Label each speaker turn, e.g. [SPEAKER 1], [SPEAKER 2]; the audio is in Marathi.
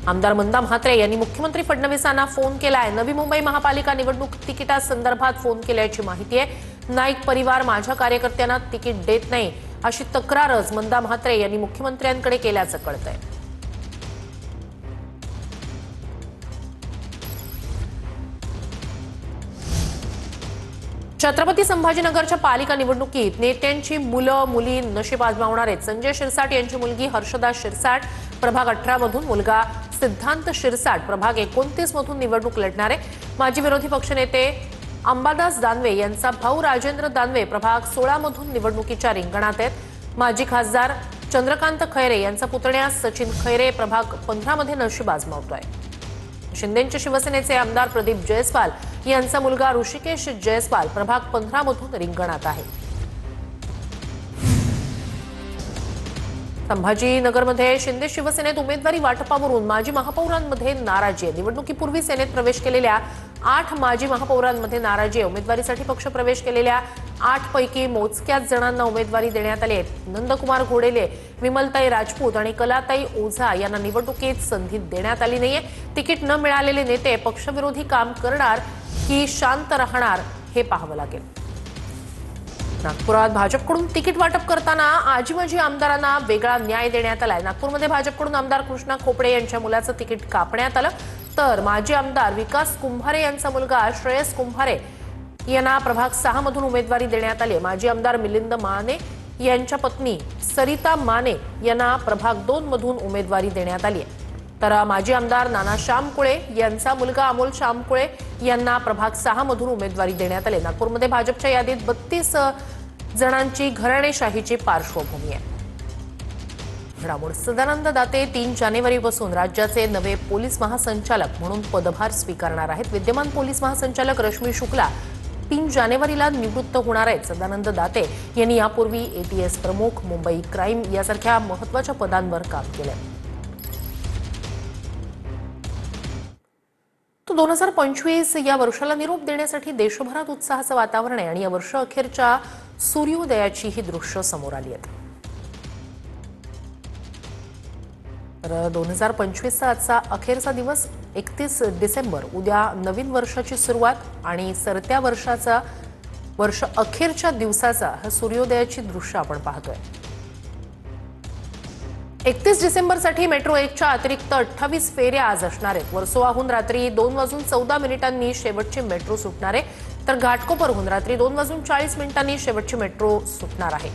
[SPEAKER 1] आमदार मंदा म्हात्रे यांनी मुख्यमंत्री फडणवीसांना फोन केलाय। नवी मुंबई महापालिका निवडणूक तिकिटासंदर्भात फोन केल्याची माहिती आहे। नाईक परिवार माझ्या कार्यकर्त्यांना तिकीट देत नाही अशी तक्रारच मंदा म्हात्रे यांनी मुख्यमंत्र्यांकडे केल्याचं कळतंय। छत्रपती संभाजीनगरच्या पालिका निवडणुकीत नेत्यांची मुलं मुली नशीब आजमावणार आहेत। संजय शिरसाट यांची मुलगी हर्षदा शिरसाट प्रभाग 18 मधून, मुलगा सिद्धांत शिरसाट प्रभाग 29 मधून निवडणूक लढणार आहे। माजी विरोधी पक्षनेते अंबादास दानवे यांचा भाऊ राजेंद्र दानवे प्रभाग 16 मधून निवडणुकीच्या रिंगणात आहेत। माजी खासदार चंद्रकांत खैरे यांचा पुतण्या सचिन खैरे प्रभाग 15 मध्ये नशीब आजमावतोय। शिंदेंचे शिवसेनेचे आमदार प्रदीप जयस्वाल यांचा मुलगा ऋषिकेश जयस्वाल प्रभाग 15 मधून रिंगणात आहे। संभाजीनगरमध्ये शिंदे शिवसेनेत उमेदवारी वाटपावरून माजी महापौरांमध्ये नाराजी आहे। निवडणुकीपूर्वी सेनेत प्रवेश केलेल्या 8 माजी महापौरांमध्ये नाराजी आहे। उमेदवारीसाठी पक्ष प्रवेश केलेल्या 8 पैकी मोजक्याच जणांना उमेदवारी देण्यात आली आहे। नंदकुमार घोडेले, विमलताई राजपूत आणि कलाताई ओझा यांना निवडणुकीत संधी देण्यात आली नाहीये। तिकीट न मिळालेले नेते पक्षविरोधी काम करणार की शांत राहणार हे पाहावं लागेल। नागपुरात भाजपकडून तिकीट वाटप करताना आजी-माजी आमदारांना वेगळा न्याय देण्यात आलाय। नागपूरमध्ये भाजपकडून आमदार कृष्णा खोपडे यांच्या मुलाचं तिकीट कापण्यात आलं, तर माजी आमदार विकास कुंभारे यांचा मुलगा श्रेयस कुंभारे यांना प्रभाग 6 मधून उमेदवारी देण्यात आली। माजी आमदार मिलिंद माने यांच्या पत्नी सरिता माने यांना प्रभाग 2 मधून उमेदवारी देण्यात आली आहे, तर माजी आमदार नाना श्यामकुळे यांचा मुलगा अमोल श्यामकुळे यांना प्रभाग 6 मधून उमेदवारी देण्यात आली। नागपूरमध्ये भाजपच्या यादीत 32 जणांची घराणेशाहीची पार्श्वभूमी आहे। घडामोड सदानंद दाते 3 जानेवारीपासून राज्याचे नवे पोलीस महासंचालक म्हणून पदभार स्वीकारणार आहेत। विद्यमान पोलीस महासंचालक रश्मी शुक्ला 3 जानेवारीला निवृत्त होणार आहेत। सदानंद दाते यांनी यापूर्वी एटीएस प्रमुख, मुंबई क्राईम यासारख्या महत्त्वाच्या पदांवर काम केलं। तो 2025 या वर्षाला निरोप देण्यासाठी देशभरात उत्साहाचं वातावरण आहे आणि या वर्ष अखेरच्या सूर्योदयाची ही दृश्य समोर आली आहेत। तर 2025चा आजचा अखेरचा दिवस 31 डिसेंबर, उद्या नवीन वर्षाची सुरुवात आणि सरत्या वर्षाचा वर्ष अखेरच्या दिवसाचा हा सूर्योदयाची दृश्य आपण पाहतोय। 31 डिसेंबरसाठी मेट्रो 1च्या अतिरिक्त 28 फेऱ्या आज असणार आहेत। वर्सोवाहून रात्री 2:14 शेवटची मेट्रो सुटणार आहे, तर घाटकोपरहून रात्री 2:40 शेवटची मेट्रो सुटणार आहे।